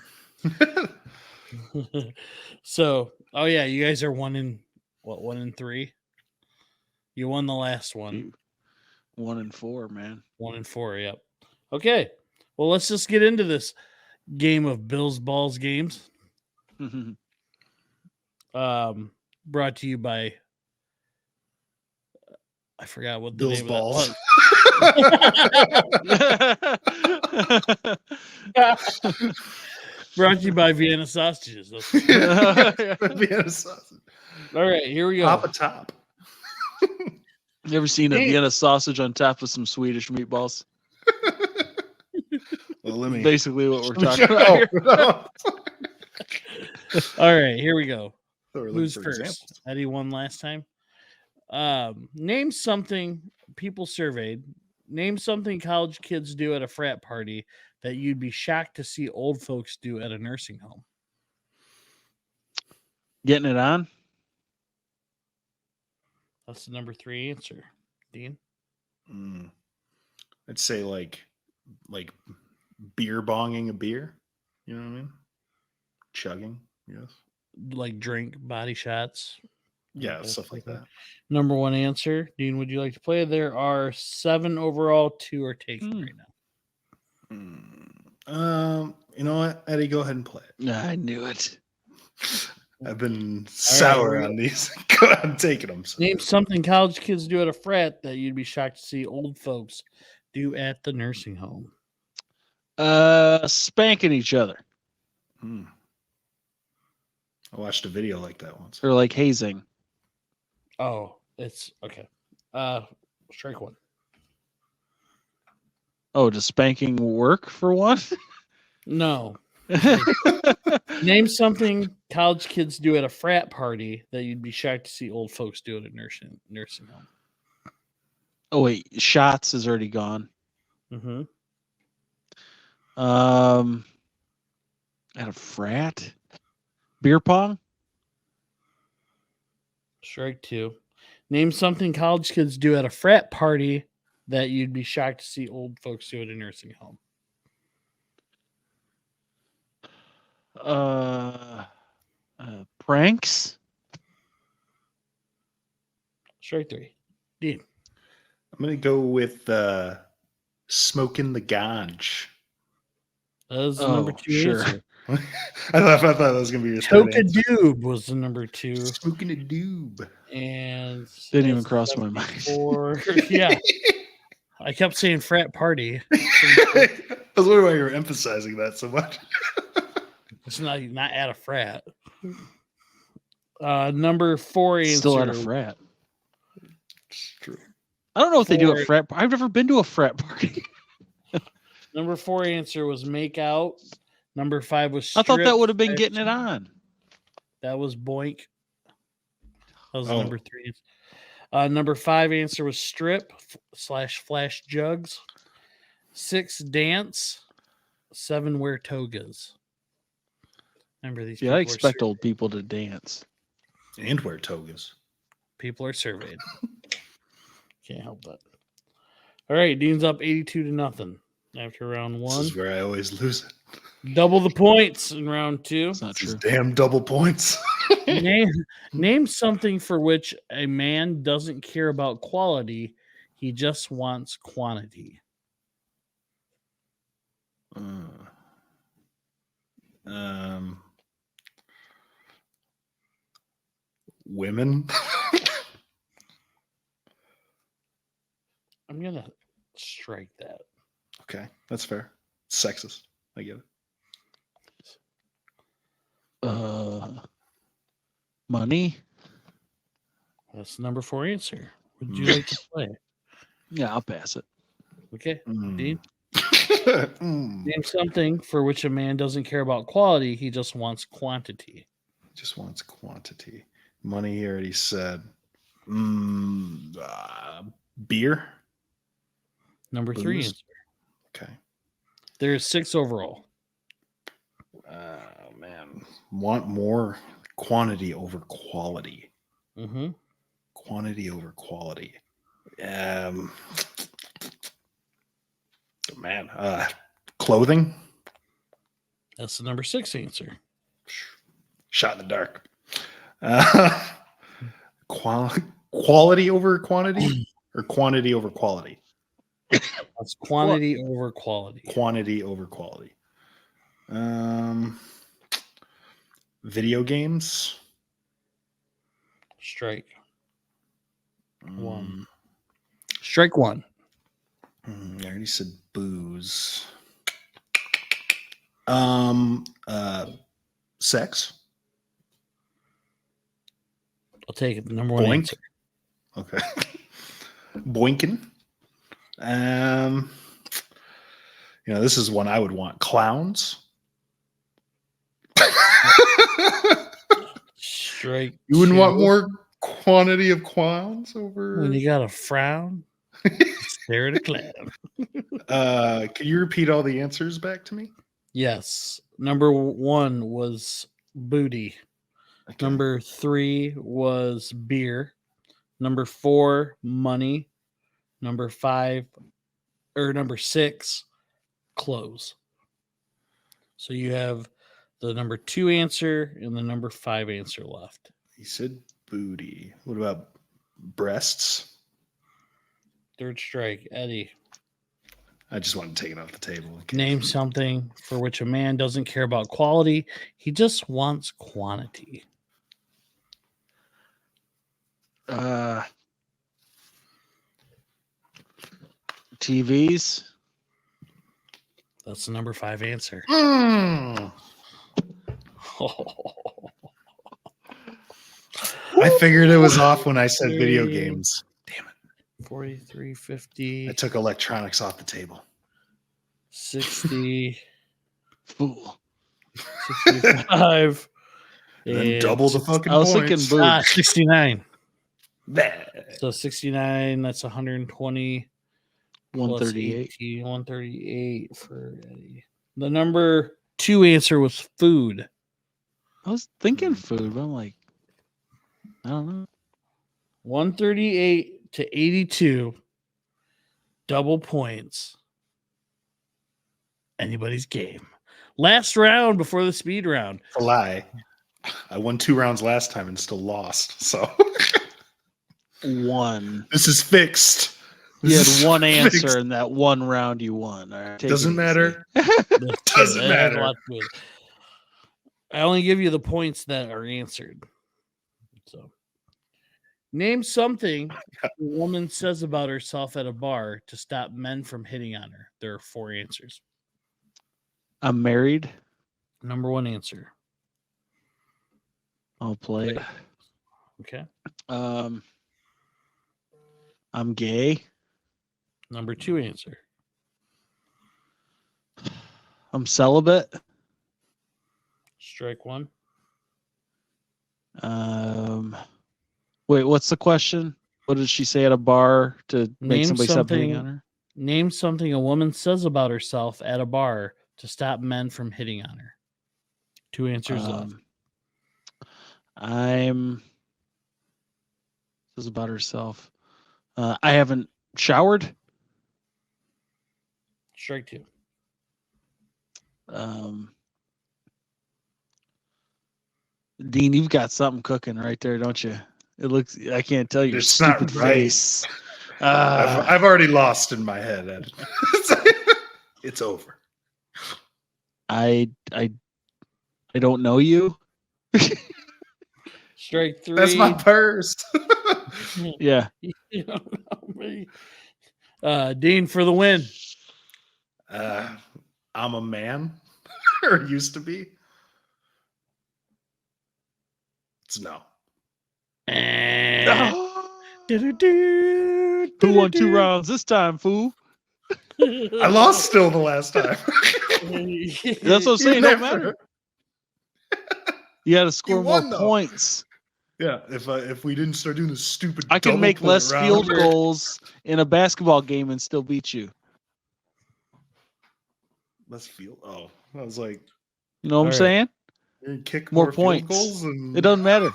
So, you guys are 1-3. You won the last one. 1-4, man. 1-4. Yep. Okay. Well, let's just get into this game of Bills Balls Games. Brought to you by I forgot what the Bills name Balls. of that Brought to you by Vienna Sausages. Vienna sausage. All right, here we go. Pop a top. You ever seen a Vienna sausage on top of some Swedish meatballs? Well, basically what we're talking about here. All right, here we go. Who's first? Examples. Eddie won last time. Name something people surveyed. Name something college kids do at a frat party that you'd be shocked to see old folks do at a nursing home. Getting it on? That's the number 3 answer. Dean? I'd say like beer bonging a beer. You know what I mean? Chugging, yes. Like drink body shots. Yeah, stuff like that. Number 1 answer. Dean, would you like to play? There are 7 overall. 2 are taken right now. You know what, Eddie? Go ahead and play it. I knew it. I've been sour on these. Go ahead and taking them. So. Name something college kids do at a frat that you'd be shocked to see old folks do at the nursing home. Spanking each other. I watched a video like that once. Or like hazing. Oh, it's okay. Strike 1. Oh, does spanking work for one? No. Name something college kids do at a frat party that you'd be shocked to see old folks do at a nursing home. Oh wait, shots is already gone. Mm-hmm. At a frat, beer pong. Strike 2. Name something college kids do at a frat party that you'd be shocked to see old folks do at a nursing home. Pranks. Strike 3. Dean. I'm gonna go with smoking the ganj. That was the number 2 sure. answer. I thought that was gonna be your third answer. Toka-doob was the number 2. Smoking a doob. And Didn't even cross my mind. Yeah. I kept saying frat party. I was wondering why you were emphasizing that so much. It's not at a frat. Number 4 answer. Still at a frat. It's true. I don't know if they do a frat. I've never been to a frat party. Number 4 answer was make out. Number 5 was I thought that strip. would have been getting it on. That was boink. That was Oh. number 3. Number 5 answer was strip / flash jugs. 6 dance. 7 wear togas. Remember these? Yeah, I expect old people to dance. And wear togas. People are surveyed. Can't help that. All right, Dean's up 82-0 after round 1. This is where I always lose it. Double the points in round 2. It's not These true. damn double points. Name something for which a man doesn't care about quality, he just wants quantity. Women. I'm gonna strike that. Okay, that's fair. Sexist. I get it. Money. That's number 4 answer. Would you like to play? Yeah, I'll pass it. Okay, Mm. Dean. Mm. Name something for which a man doesn't care about quality, he just wants quantity. Just wants quantity. Money, he already said. Beer. Number 3 Booze. answer. Okay. There's 6 overall. Oh man, want more quantity over quality. Mm-hmm. Quantity over quality. Man, clothing. That's the number 6 answer. Shot in the dark. Quality over quantity or quantity over quality? That's quantity over quality. Quantity over quality. Video games. Strike 1. Strike 1. I already said booze. Sex. I'll take it. The number 1 Boink. answer. Okay. Boinking. This is one I would want. Clowns. Strike. You wouldn't 2. want more quantity of clowns over. When you got a frown, stare at a clown. Can you repeat all the answers back to me? Yes. Number 1 was booty. Okay. Number 3 was beer. Number 4, money. Number 6, clothes. So you have the number 2 answer and the number 5 answer left. He said booty. What about breasts? Third strike, Eddie. I just want to take it off the table. Okay. Name something for which a man doesn't care about quality. He just wants quantity. TVs. That's the number 5 answer. I figured it was off when I said video games. Damn it. 43, 50, I took electronics off the table. 60. Fool. 65. And then double the fucking I was thinking points. boobs. 69. Bah. So 69, that's 120. 138. 18, 138 for Eddie. The number 2 answer was food. I was thinking food, but I'm like, I don't know. 138 to 82. Double points. Anybody's game. Last round before the speed round. A lie. I won 2 rounds last time and still lost. So One. this is fixed. You This had one is answer fixed. in that one round you won. All right, take it Doesn't easy. matter. That's true. Doesn't That has a matter. lot to do with it. I only give you the points that are answered. So, name something a woman says about herself at a bar to stop men from hitting on her. There are 4 answers. I'm married. Number 1 answer. I'll play it. Okay. I'm gay. Number 2 answer. I'm celibate. Strike 1. Wait, what's the question? What did she say at a bar to make Name somebody stop hitting something- on her? Name something a woman says about herself at a bar to stop men from hitting on her. 2 answers left. Says about herself. I haven't showered. Strike 2. Dean, you've got something cooking right there, don't you? It looks. I can't tell your It's not stupid right. face. I've already lost in my head, Ed. It's over. I don't know you. Strike 3. That's my purse. Yeah. You don't know me. Dean for the win. I'm a man, or used to be. It's no. Who won 2 rounds this time, fool? I lost still the last time. That's what I'm saying. Don't Never. matter. You got to score more won, though. points. Yeah, if we didn't start doing this stupid, I can double make point less round. field goals in a basketball game and still beat you. Less field. Oh, I was like, You know what I'm All right. saying? you're gonna kick More more points. Field goals and... It doesn't matter.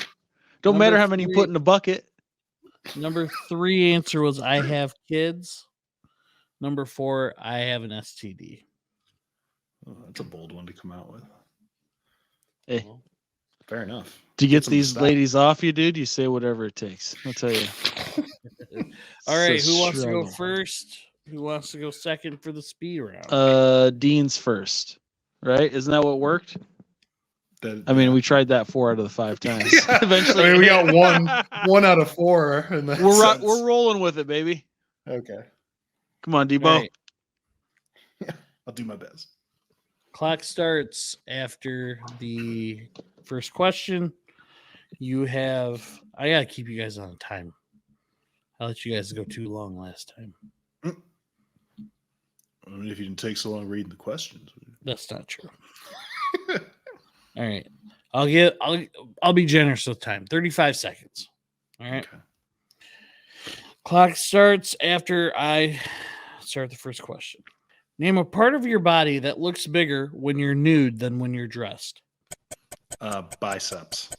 Don't Number matter how many you 3. put in the bucket. Number 3 answer was I have kids. Number 4, I have an STD. Oh, that's a bold one to come out with. Hey, Fair enough. to get Gets 'em to these stop. ladies off you, dude, you say whatever it takes. I'll tell you. All right, It's a who wants to go struggle. first? Who wants to go second for the speed round? Dean's first, right? Isn't that what worked? That- I mean, yeah. we tried that 4 out of the 5 times. Yeah. Eventually, I mean, we got one out of 4. In that sense. we're rolling with it, baby. Okay. Come on, Debo. All right, I'll do my best. clock starts after the first question. You have. I gotta keep you guys on time. I let you guys go too long last time. I mean, if you didn't take so long reading the questions. That's not true. All right, I'll be generous with time. 35 seconds. All right. Okay. Clock starts after I start the first question. Name a part of your body that looks bigger when you're nude than when you're dressed. Biceps.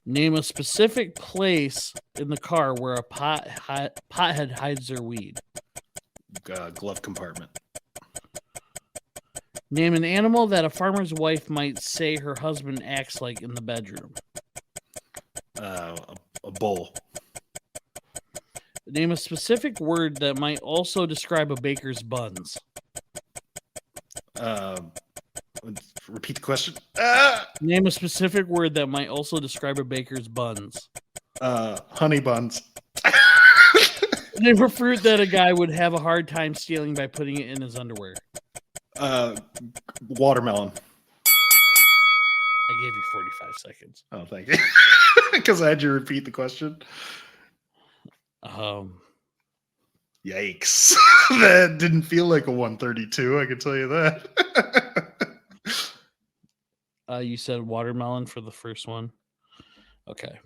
Name a specific place in the car where a pothead hides their weed. Glove compartment. Name an animal that a farmer's wife might say her husband acts like in the bedroom. A bull. Name a specific word that might also describe a baker's buns. Repeat the question. Name a specific word that might also describe a baker's buns. Honey buns. Name a fruit that a guy would have a hard time stealing by putting it in his underwear. Watermelon. I gave you 45 seconds. Oh, thank you. Because I had you repeat the question. Yikes. That didn't feel like a 132, I can tell you that. You said watermelon for the first one. Okay.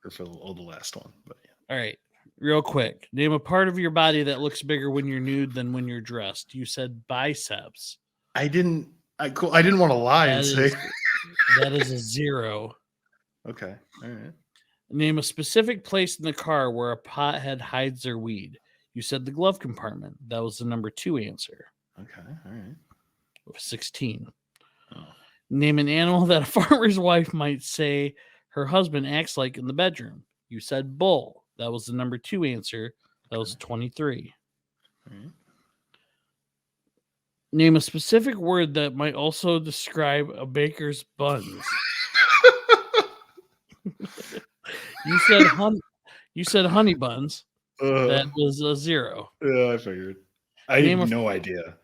Or for the last one. But yeah. All right. Real quick. Name a part of your body that looks bigger when you're nude than when you're dressed. You said biceps. I didn't want to lie and say that is a 0. Okay. All right. Name a specific place in the car where a pothead hides their weed. You said the glove compartment. That was the number 2 answer. Okay. All right. 16. Oh. Name an animal that a farmer's wife might say her husband acts like in the bedroom. You said bull. That was the number 2 answer. That was 23. Right. Name a specific word that might also describe a baker's buns. You said honey buns. That was a 0. Yeah, I figured. I had no idea.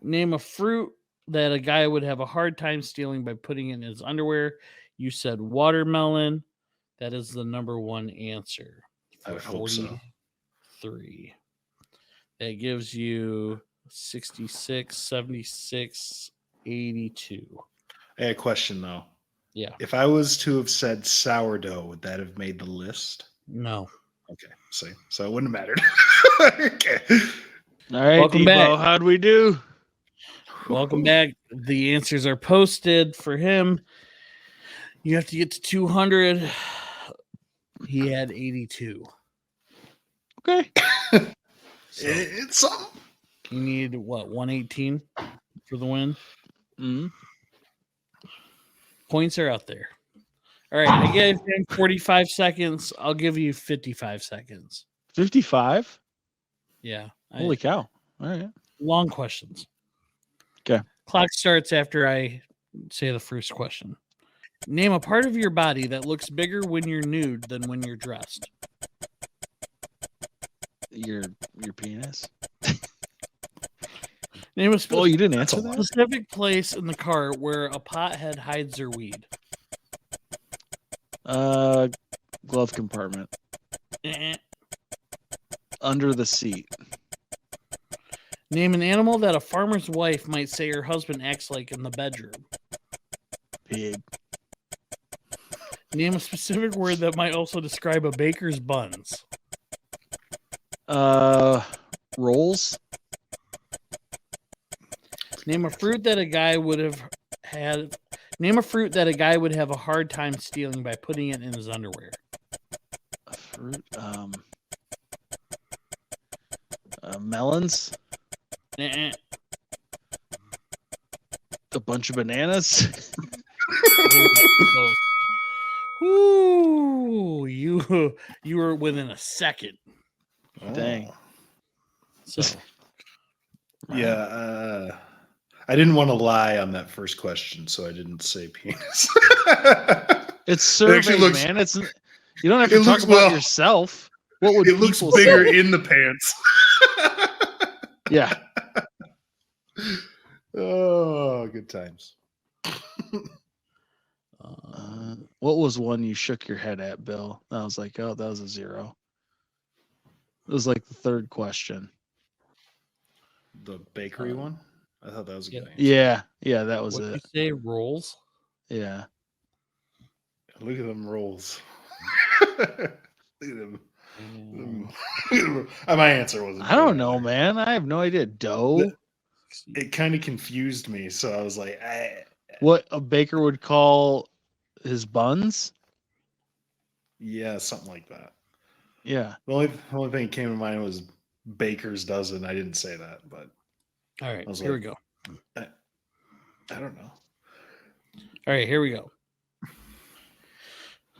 Name a fruit that a guy would have a hard time stealing by putting it in his underwear. You said watermelon. That is the number 1 answer. I would hope so. 3. That gives you 66, 76, 82. I had a question though. Yeah. If I was to have said sourdough, would that have made the list? No. Okay. See, so it wouldn't have mattered. Okay. All right, Welcome Debo, back. how'd we do? Welcome back. The answers are posted for him. You have to get to 200. He had 82. Okay. So it's something. You need what, 118 for the win? Mm-hmm. Points are out there. All right, I gave him 45 seconds. I'll give you 55 seconds. 55? Yeah. Holy cow. All right. Long questions. Okay. Clock starts after I say the first question. Name a part of your body that looks bigger when you're nude than when you're dressed. Your penis. Name a you didn't answer that? Specific place in the car where a pothead hides their weed. Glove compartment. Eh. Under the seat. Name an animal that a farmer's wife might say her husband acts like in the bedroom. Pig. Name a specific word that might also describe a baker's buns. Rolls. Name a fruit that a guy would have had. Name a fruit that a guy would have a hard time stealing by putting it in his underwear. A fruit. Melons. Eh. A bunch of bananas. Ooh, you were within a second. Dang. So yeah, I didn't want to lie on that first question, so I didn't say penis. It's survey, looks, man. It's you don't have to talk about yourself. What would it looks bigger in the pants? Yeah. Oh, good times. What was one you shook your head at, Bill? I was like, oh, that was a 0. It was like the third question. The bakery one? I thought that was a good answer. Yeah, that was what it. Did you say rolls? Yeah. Look at them rolls. Look at them. My answer wasn't. I don't know, man. I have no idea. Dough. It kind of confused me, so I was like, what a baker would call his buns? Yeah, something like that. Yeah. The only thing that came to mind was baker's dozen. I didn't say that, but all right, here we go. I don't know. All right, here we go.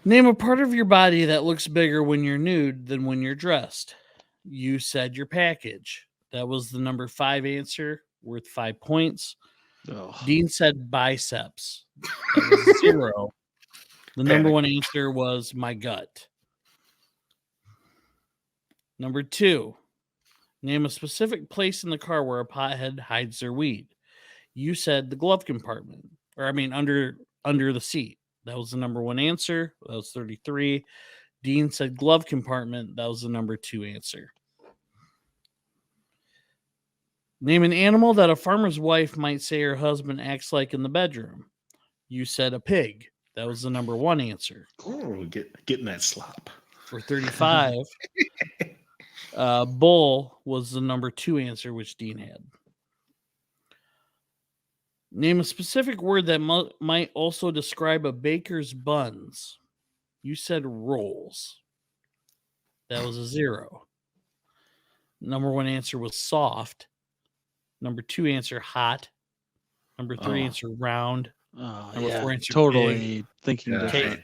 Name a part of your body that looks bigger when you're nude than when you're dressed. You said your package. That was the number 5 answer, worth 5 points. Oh. Dean said biceps. That was 0. The number 1 answer was my gut. Number 2, name a specific place in the car where a pothead hides their weed. You said the glove compartment, under the seat. That was the number 1 answer. That was 33. Dean said glove compartment. That was the number 2 answer. Name an animal that a farmer's wife might say her husband acts like in the bedroom. You said a pig. That was the number 1 answer. Oh, getting that slop. For 35, bull was the number 2 answer, which Dean had. Name a specific word that might also describe a baker's buns. You said rolls. That was a 0. Number 1 answer was soft. Number 2 answer hot. Number 3 answer round. Number 4 answer totally big. thinking different.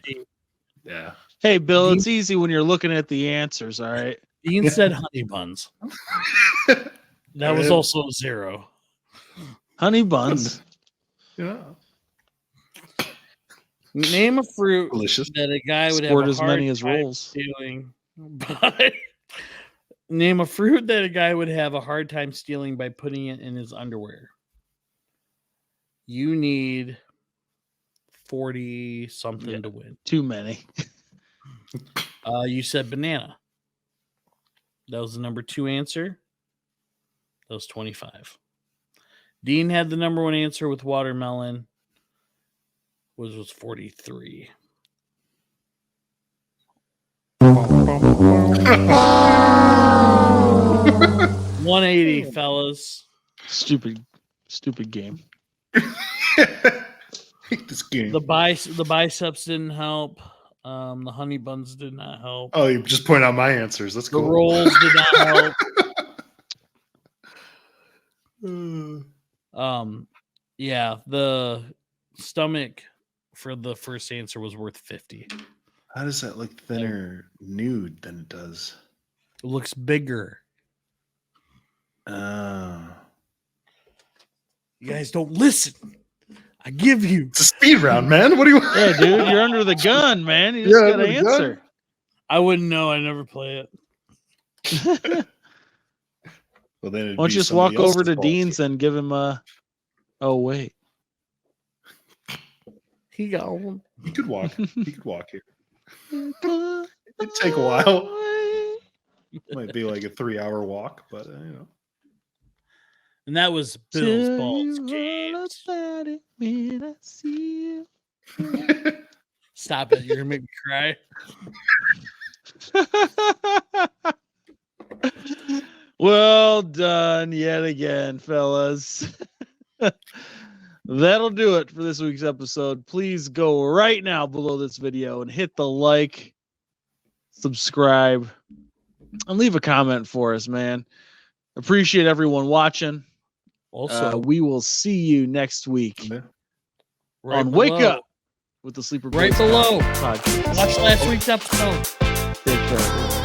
Yeah. Hey, Bill, it's easy when you're looking at the answers. All right. Dean said honey buns. That was also a 0. Honey buns. Yeah. Name a fruit Delicious. that a guy would Scored have a as hard many as time rolls. stealing. Name a fruit that a guy would have a hard time stealing by putting it in his underwear. You need 40 something to win. Too many. You said banana. That was the number 2 answer. That was 25. Dean had the number 1 answer with watermelon, which was 43. 180, fellas. Stupid game. This game. The biceps didn't help. The honey buns did not help. Oh, you just point out my answers. That's The cool. rolls did not help. Yeah, the stomach for the first answer was worth 50. How does that look thinner nude than it does? It looks bigger. Oh. You guys don't listen. I give you. It's a speed round, man. What do you want? Yeah, dude, you're under the gun, man. You just Yeah, gotta under the gun. I answer. wouldn't know. I never play it. Well, then it'd Why don't be you just somebody walk over else's to fault. Dean's and give him a... Oh, wait. He got one. He could walk. He could walk here. It'd take a while. Might be like a 3-hour walk, but you know. And that was Bill's balls games. Stop it. You're going to make me cry. Well done yet again, fellas. That'll do it for this week's episode. Please go right now below this video and hit the like, subscribe, and leave a comment for us, man. Appreciate everyone watching. Also, We will see you next week right on Wake below- Up with the Sleeper Right Boys below. podcast. Watch last week's episode. Take care, everyone.